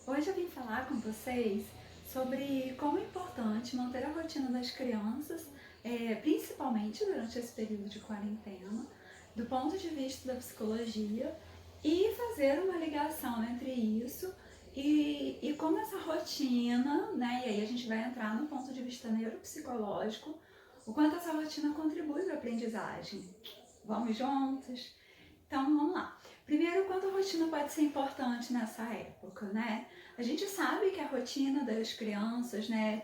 Hoje eu vim falar com vocês sobre como é importante manter a rotina das crianças, principalmente durante esse período de quarentena, do ponto de vista da psicologia, e fazer uma ligação entre isso e como essa rotina, né? E aí a gente vai entrar no ponto de vista neuropsicológico, o quanto essa rotina contribui para a aprendizagem. Vamos juntos? Então vamos lá. Primeiro, quanto a rotina pode ser importante nessa época, né? A gente sabe que a rotina das crianças, né,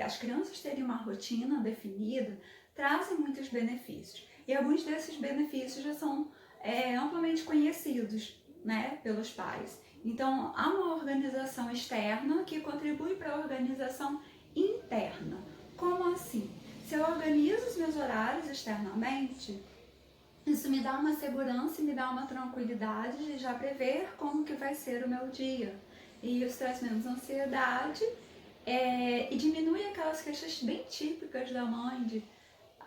as crianças terem uma rotina definida, trazem muitos benefícios. E alguns desses benefícios já são amplamente conhecidos, né, pelos pais. Então, há uma organização externa que contribui para a organização interna. Como assim? Se eu organizo os meus horários externamente, isso me dá uma segurança e me dá uma tranquilidade de já prever como que vai ser o meu dia. E isso traz menos ansiedade e diminui aquelas queixas bem típicas da mãe, de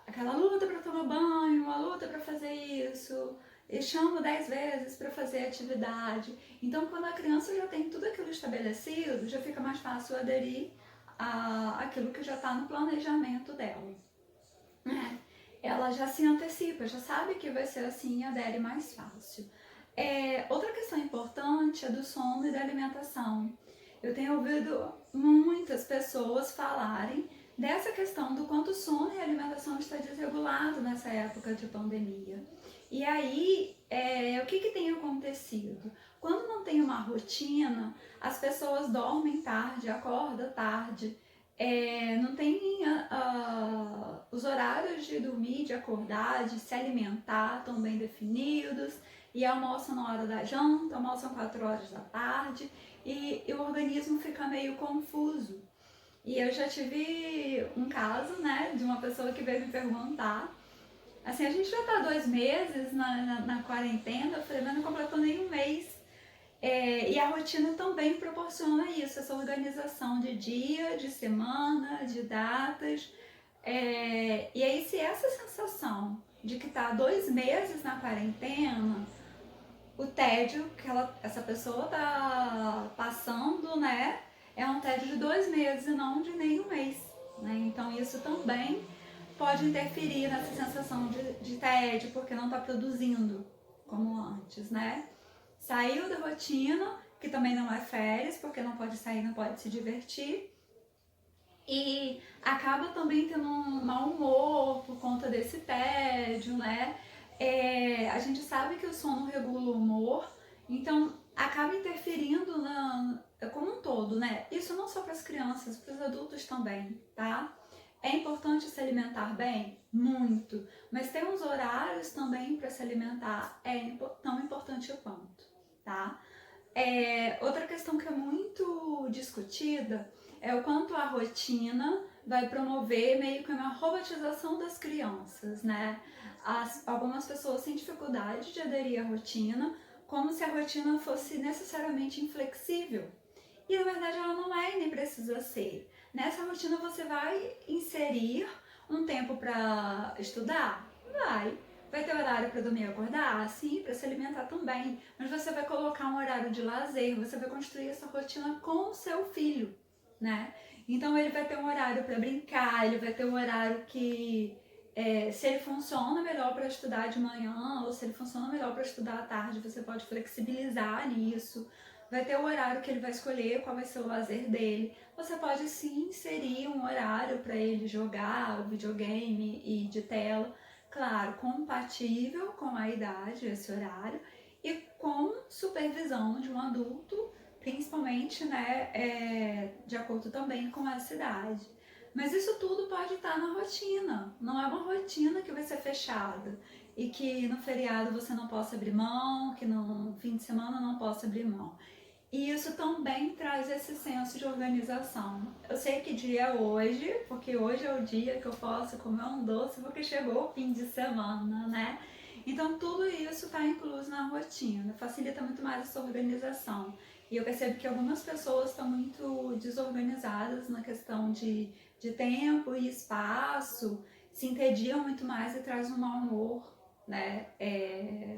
aquela luta para tomar banho, uma luta para fazer isso, e chamo 10 vezes para fazer atividade. Então, quando a criança já tem tudo aquilo estabelecido, já fica mais fácil aderir àquilo que já está no planejamento dela. Ela já se antecipa, já sabe que vai ser assim e adere mais fácil. Outra questão importante é do sono e da alimentação. Eu tenho ouvido muitas pessoas falarem dessa questão do quanto o sono e a alimentação está desregulado nessa época de pandemia. E aí, o que tem acontecido? Quando não tem uma rotina, as pessoas dormem tarde, acordam tarde, não tem os horários de dormir, de acordar, de se alimentar tão bem definidos, e almoçam na hora da janta, almoçam 4 horas da tarde, e o organismo fica meio confuso. E eu já tive um caso, né, de uma pessoa que veio me perguntar, assim, a gente já tá 2 meses na quarentena, eu falei, mas não completou nem um mês. E a rotina também proporciona isso, essa organização de dia, de semana, de datas. E aí, se essa sensação de que tá 2 meses na quarentena, o tédio que essa pessoa tá passando, né, é um tédio de 2 meses e não de nem um mês. Né? Então, isso também pode interferir nessa sensação de tédio, porque não está produzindo como antes, né? Saiu da rotina, que também não é férias, porque não pode sair, não pode se divertir, e acaba também tendo um mau humor por conta desse tédio, né? A gente sabe que o sono regula o humor, então acaba interferindo como um todo, né? Isso não só para as crianças, para os adultos também, tá? É importante se alimentar bem? Muito. Mas ter uns horários também para se alimentar é tão importante quanto, tá? Outra questão que é muito discutida é o quanto a rotina vai promover meio que uma robotização das crianças, né? Algumas pessoas têm dificuldade de aderir à rotina, como se a rotina fosse necessariamente inflexível. E na verdade ela não é e nem precisa ser. Nessa rotina você vai inserir um tempo para estudar? Vai. Vai ter horário para dormir e acordar? Sim, para se alimentar também. Mas você vai colocar um horário de lazer, você vai construir essa rotina com o seu filho, né? Então ele vai ter um horário para brincar, ele vai ter um horário que, se ele funciona melhor para estudar de manhã ou se ele funciona melhor para estudar à tarde, você pode flexibilizar nisso. Vai ter o horário que ele vai escolher, qual vai ser o lazer dele. Você pode sim inserir um horário para ele jogar o videogame e de tela, claro, compatível com a idade, esse horário, e com supervisão de um adulto, principalmente, né, de acordo também com essa idade. Mas isso tudo pode estar na rotina, não é uma rotina que vai ser fechada e que no feriado você não possa abrir mão, que no fim de semana não possa abrir mão. E isso também traz esse senso de organização. Eu sei que dia é hoje, porque hoje é o dia que eu posso comer um doce, porque chegou o fim de semana, né? Então tudo isso está incluso na rotina, facilita muito mais essa organização. E eu percebo que algumas pessoas estão muito desorganizadas na questão de tempo e espaço, se entediam muito mais e traz um mau humor, né?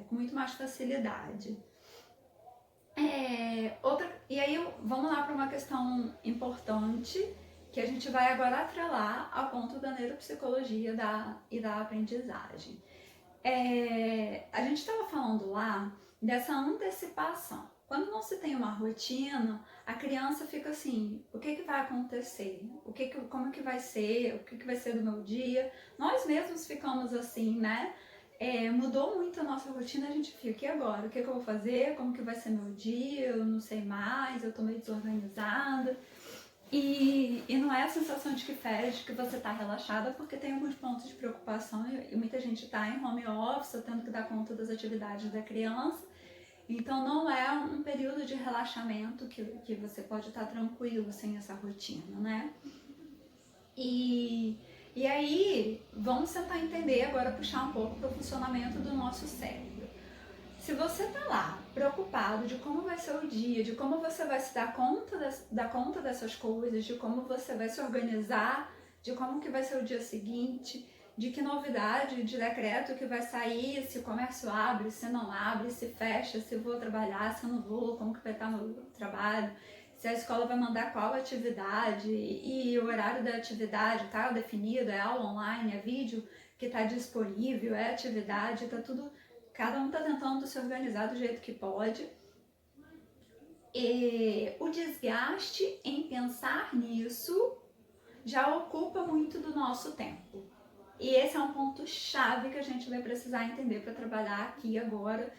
Com muito mais facilidade. E aí vamos lá para uma questão importante que a gente vai agora atrelar ao ponto da neuropsicologia e da aprendizagem. A gente estava falando lá dessa antecipação. Quando não se tem uma rotina, a criança fica assim, o que vai acontecer? Como que vai ser? O que vai ser do meu dia? Nós mesmos ficamos assim, né? Mudou muito a nossa rotina, a gente fica, e agora? O que eu vou fazer? Como que vai ser meu dia? Eu não sei mais, eu tô meio desorganizada. E não é a sensação de que férias, que você tá relaxada, porque tem alguns pontos de preocupação e muita gente tá em home office, tendo que dar conta das atividades da criança. Então não é um período de relaxamento que você pode estar tranquilo sem essa rotina, né? E aí, vamos tentar entender agora, puxar um pouco para o funcionamento do nosso cérebro. Se você tá lá preocupado de como vai ser o dia, de como você vai se dar conta dessas coisas, de como você vai se organizar, de como que vai ser o dia seguinte, de que novidade de decreto que vai sair, se o comércio abre, se não abre, se fecha, se vou trabalhar, se eu não vou, como que vai estar meu trabalho, se a escola vai mandar qual atividade e o horário da atividade tá definido, é aula online, é vídeo que está disponível, é atividade, tá tudo, cada um tá tentando se organizar do jeito que pode. E o desgaste em pensar nisso já ocupa muito do nosso tempo. E esse é um ponto chave que a gente vai precisar entender para trabalhar aqui agora,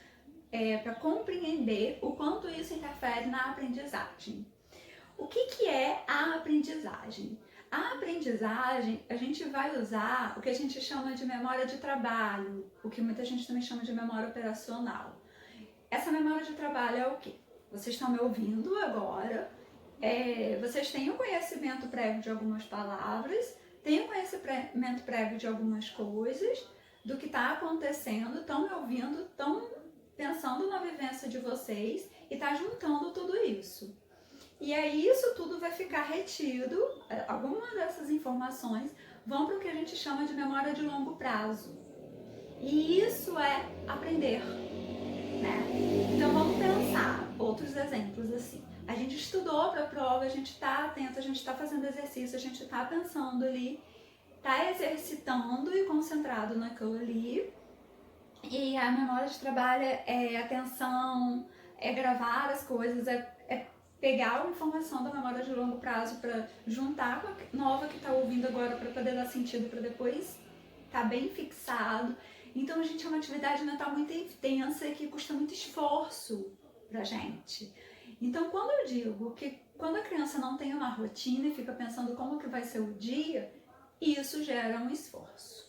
para compreender o quanto isso interfere na aprendizagem. O que é a aprendizagem? A aprendizagem, a gente vai usar o que a gente chama de memória de trabalho, o que muita gente também chama de memória operacional. Essa memória de trabalho é o quê? Vocês estão me ouvindo agora, vocês têm o conhecimento prévio de algumas palavras, têm o conhecimento prévio de algumas coisas, do que está acontecendo, estão me ouvindo, estão pensando na vivência de vocês e está juntando tudo isso. E aí isso tudo vai ficar retido, algumas dessas informações vão para o que a gente chama de memória de longo prazo. E isso é aprender, né? Então vamos pensar outros exemplos assim. A gente estudou para a prova, a gente está atento, a gente está fazendo exercício, a gente está pensando ali, está exercitando e concentrado naquilo ali. E a memória de trabalho é atenção, é gravar as coisas, é pegar a informação da memória de longo prazo para juntar com a nova que está ouvindo agora para poder dar sentido para depois estar bem fixado. Então, gente, é uma atividade mental muito intensa e que custa muito esforço pra gente. Então, quando eu digo que quando a criança não tem uma rotina e fica pensando como que vai ser o dia, isso gera um esforço.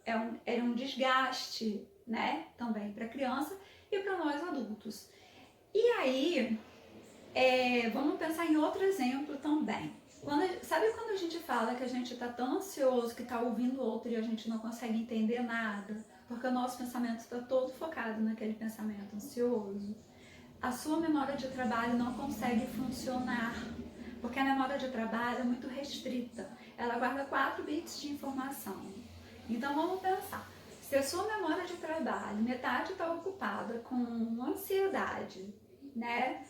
É um desgaste, né, também para a criança e para nós adultos. E aí, vamos pensar em outro exemplo também. Sabe quando a gente fala que a gente está tão ansioso, que está ouvindo o outro e a gente não consegue entender nada, porque o nosso pensamento está todo focado naquele pensamento ansioso? A sua memória de trabalho não consegue funcionar, porque a memória de trabalho é muito restrita. Ela guarda 4 bits de informação. Então vamos pensar. Se a sua memória de trabalho, metade está ocupada com ansiedade, né?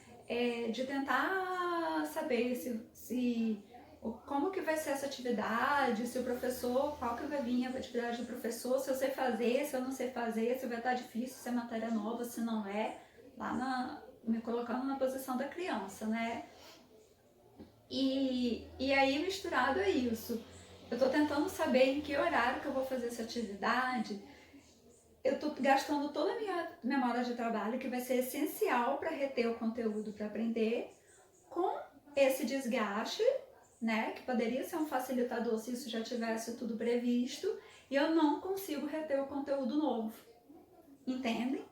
De tentar saber como que vai ser essa atividade, se o professor, qual que vai vir a atividade do professor, se eu sei fazer, se eu não sei fazer, se vai estar difícil, se é matéria nova, se não é, me colocando na posição da criança, né? E aí misturado a isso, eu tô tentando saber em que horário que eu vou fazer essa atividade, eu tô gastando toda a minha memória de trabalho, que vai ser essencial para reter o conteúdo para aprender, com esse desgaste, né, que poderia ser um facilitador se isso já tivesse tudo previsto, e eu não consigo reter o conteúdo novo, entendem?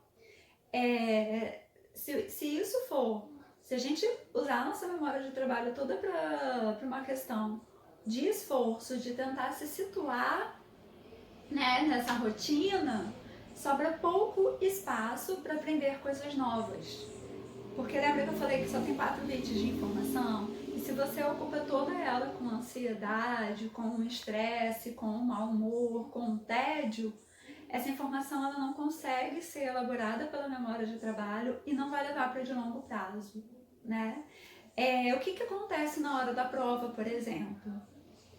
Se a gente usar a nossa memória de trabalho toda para uma questão de esforço, de tentar se situar, né, nessa rotina, sobra pouco espaço para aprender coisas novas. Porque lembra que eu falei que só tem 4 bits de informação? E se você ocupa toda ela com ansiedade, com estresse, com mau humor, com tédio, essa informação ela não consegue ser elaborada pela memória de trabalho e não vai levar para de longo prazo. né? O que acontece na hora da prova, por exemplo?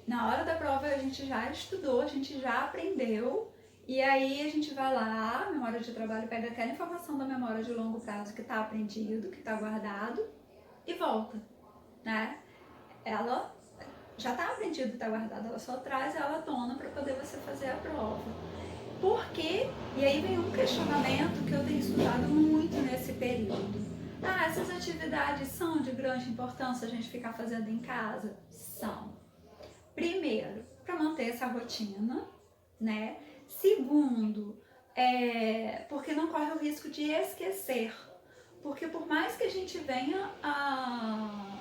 Na hora da prova a gente já estudou, a gente já aprendeu, e aí a gente vai lá, memória de trabalho, pega aquela informação da memória de longo prazo que está aprendido, que está guardado, e volta, né? Ela já está aprendida, está guardada, ela só traz ela à tona para poder você fazer a prova. Por quê? E aí vem um questionamento que eu tenho estudado muito nesse período. Essas atividades são de grande importância a gente ficar fazendo em casa? São. Primeiro, para manter essa rotina, né? Segundo, porque não corre o risco de esquecer. Porque por mais que a gente venha a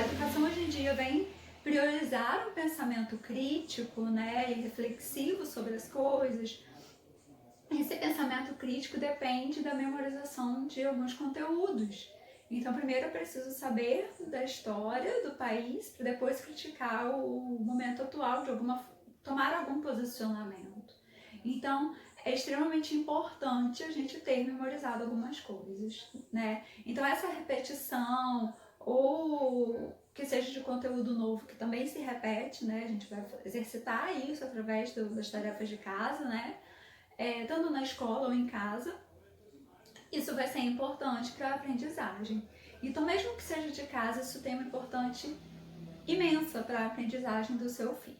educação hoje em dia vem priorizar um pensamento crítico, né, e reflexivo sobre as coisas. Esse pensamento crítico depende da memorização de alguns conteúdos. Então, primeiro eu preciso saber da história do país para depois criticar o momento atual de tomar algum posicionamento. Então, é extremamente importante a gente ter memorizado algumas coisas, né? Então, essa repetição ou que seja de conteúdo novo que também se repete, né? A gente vai exercitar isso através das tarefas de casa, né? Tanto na escola ou em casa, isso vai ser importante para a aprendizagem. Então, mesmo que seja de casa, isso tem uma importância imensa para a aprendizagem do seu filho.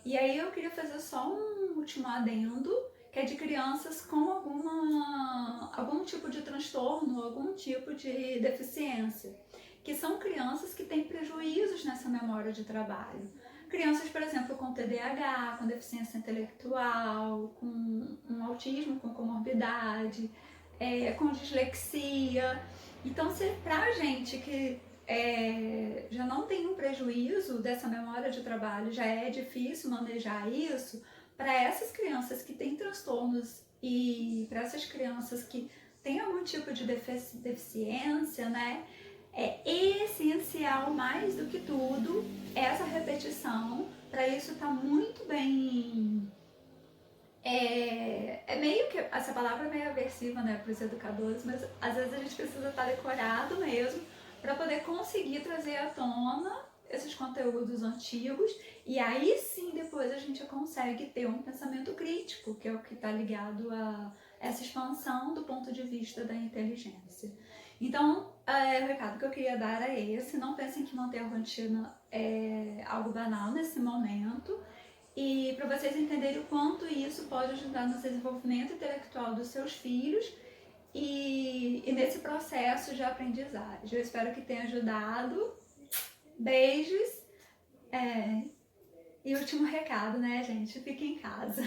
E aí eu queria fazer só um último adendo, que é de crianças com algum tipo de transtorno, algum tipo de deficiência, que são crianças que têm prejuízos nessa memória de trabalho. Crianças, por exemplo, com TDAH, com deficiência intelectual, com um autismo com comorbidade, com dislexia. Então, se pra gente que já não tem um prejuízo dessa memória de trabalho, já é difícil manejar isso, para essas crianças que têm transtornos e para essas crianças que têm algum tipo de deficiência, né, é essencial mais do que tudo essa repetição. Para isso está muito bem. Meio que essa palavra é meio aversiva, né, para os educadores, mas às vezes a gente precisa estar decorado mesmo para poder conseguir trazer à tona esses conteúdos antigos, e aí sim depois a gente consegue ter um pensamento crítico, que é o que está ligado a essa expansão do ponto de vista da inteligência. Então, o recado que eu queria dar é esse: não pensem que manter a rotina é algo banal nesse momento, e para vocês entenderem o quanto isso pode ajudar no desenvolvimento intelectual dos seus filhos e nesse processo de aprendizagem. Eu espero que tenha ajudado. Beijos. E último recado, né, gente? Fiquem em casa.